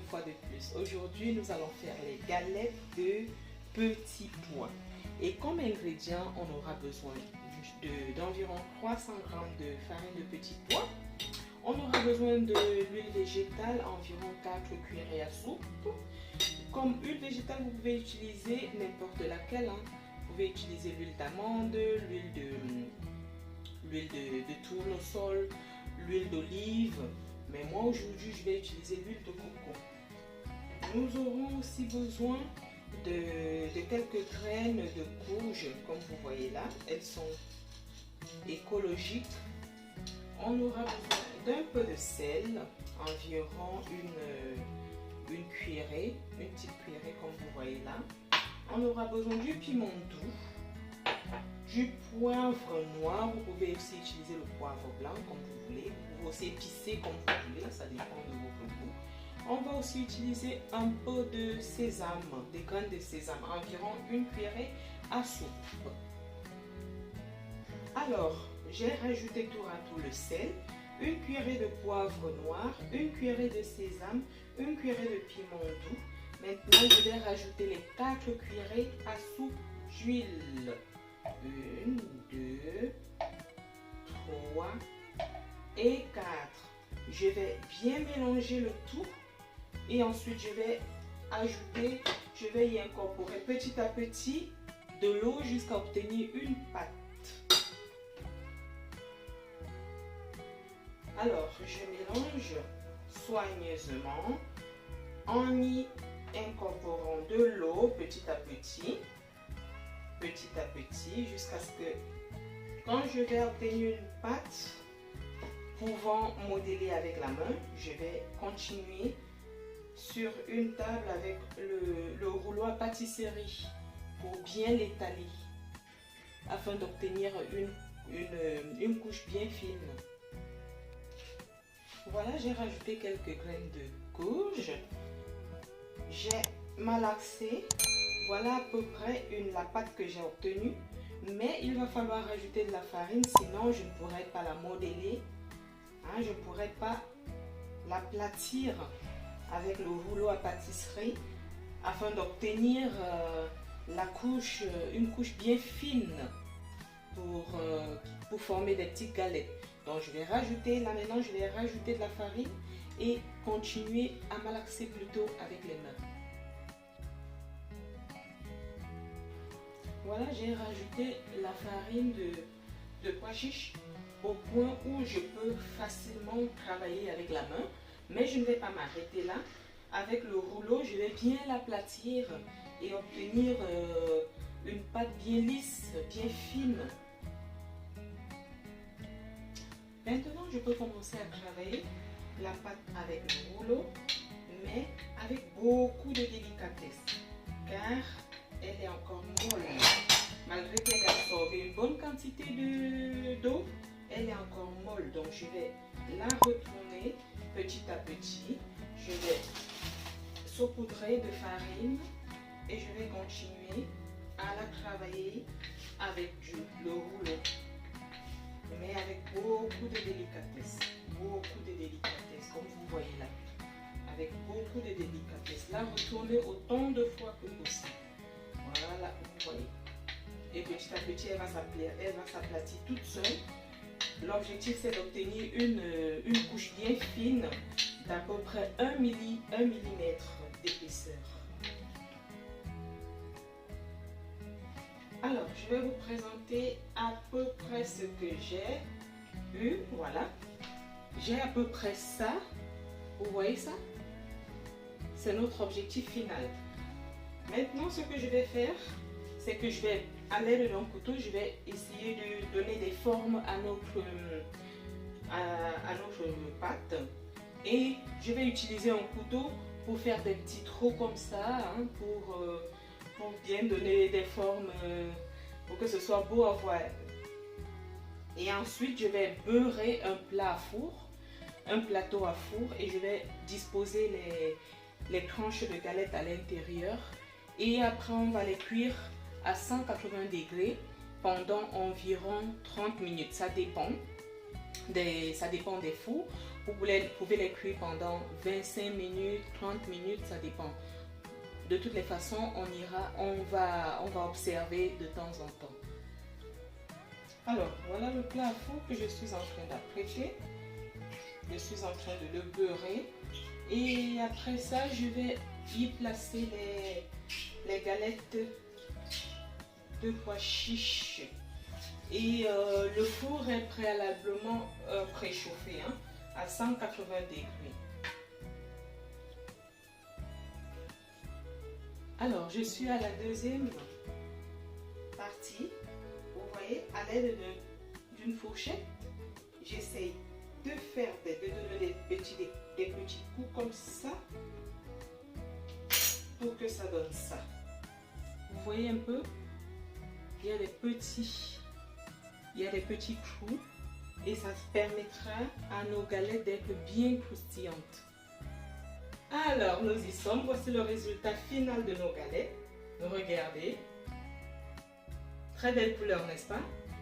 fois de plus. Aujourd'hui, nous allons faire les galettes de petits pois. Et comme ingrédient, on aura besoin d'environ 300 g de farine de petits pois. On aura besoin de l'huile végétale, environ 4 cuillerées à soupe. Comme huile végétale, vous pouvez utiliser n'importe laquelle. Vous pouvez utiliser l'huile d'amande, l'huile de tournesol, l'huile d'olive. Mais moi aujourd'hui, je vais utiliser l'huile de coco. Nous aurons aussi besoin de quelques graines de courge, comme vous voyez là. Elles sont écologiques. On aura besoin d'un peu de sel, environ une cuillerée, une petite cuillerée comme vous voyez là. On aura besoin du piment doux, du poivre noir. Vous pouvez aussi utiliser le poivre blanc comme vous voulez. Vous pouvez aussi épicer comme vous voulez, ça dépend de votre goût. On va aussi utiliser un peu de sésame, des graines de sésame, environ une cuillerée à soupe. Alors, j'ai rajouté tour à tour le sel, une cuillerée de poivre noir, une cuillerée de sésame, une cuillerée de piment doux. Maintenant, je vais rajouter les 4 cuillerées à soupe d'huile. 1, 2, 3 et 4. Je vais bien mélanger le tout et ensuite je vais y incorporer petit à petit de l'eau jusqu'à obtenir une pâte. Alors, je mélange soigneusement en y incorporant de l'eau petit à petit, jusqu'à ce que, quand je vais obtenir une pâte pouvant modeler avec la main, je vais continuer sur une table avec le rouleau à pâtisserie pour bien l'étaler afin d'obtenir une couche bien fine. Voilà, j'ai rajouté quelques graines de courge. J'ai malaxé. Voilà à peu près la pâte que j'ai obtenue. Mais il va falloir rajouter de la farine, sinon je ne pourrai pas la modeler. Je ne pourrai pas l'aplatir avec le rouleau à pâtisserie afin d'obtenir une couche bien fine pour former des petites galettes. Donc je vais rajouter, là maintenant je vais rajouter de la farine et continuer à malaxer plutôt avec les mains. Voilà, j'ai rajouté la farine de pois chiches au point où je peux facilement travailler avec la main. Mais je ne vais pas m'arrêter là. Avec le rouleau, je vais bien l'aplatir et obtenir une pâte bien lisse, bien fine. Maintenant, je peux commencer à travailler la pâte avec le rouleau, mais avec beaucoup de délicatesse, car elle est encore molle. Malgré qu'elle a absorbé une bonne quantité d'eau, elle est encore molle. Donc, je vais la retourner petit à petit. Je vais saupoudrer de farine et je vais continuer à la travailler avec le rouleau. Mais avec beaucoup de délicatesse, comme vous voyez là, avec beaucoup de délicatesse. La retourner autant de fois que possible. Voilà, vous voyez. Et petit à petit, elle va s'aplatir toute seule. L'objectif, c'est d'obtenir une couche bien fine d'à peu près 1 millimètre d'épaisseur. Alors, je vais vous présenter à peu près ce que j'ai eu. Voilà. J'ai à peu près ça. Vous voyez ça? C'est notre objectif final. Maintenant, ce que je vais faire, c'est que je vais, à l'aide d'un couteau, je vais essayer de donner des formes à notre pâte. Et je vais utiliser un couteau pour faire des petits trous comme ça, pour bien donner des formes, pour que ce soit beau à voir. Et ensuite, je vais beurrer un plateau à four, et je vais disposer les tranches de galettes à l'intérieur. Et après, on va les cuire à 180 degrés pendant environ 30 minutes. Ça dépend des fours. Vous pouvez les cuire pendant 25 minutes, 30 minutes, ça dépend. De toutes les façons, on va observer de temps en temps. Alors, voilà le plat à four que je suis en train d'apprêter. Je suis en train de le beurrer. Et après ça, je vais y placer les galettes de pois chiches. Et le four est préalablement préchauffé à 180 degrés. Alors, je suis à la deuxième partie. Vous voyez, à l'aide d'une fourchette, j'essaye de donner des petits coups comme ça pour que ça donne ça. Vous voyez un peu, il y a des petits trous et ça permettra à nos galettes d'être bien croustillantes. Alors, nous y sommes. Voici le résultat final de nos galettes. Regardez. Très belle couleur, n'est-ce pas?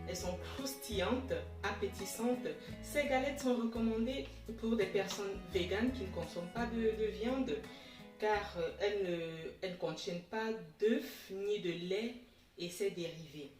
Elles sont croustillantes, appétissantes. Ces galettes sont recommandées pour des personnes véganes qui ne consomment pas de viande, car elles ne contiennent pas d'œufs ni de lait et ses dérivés.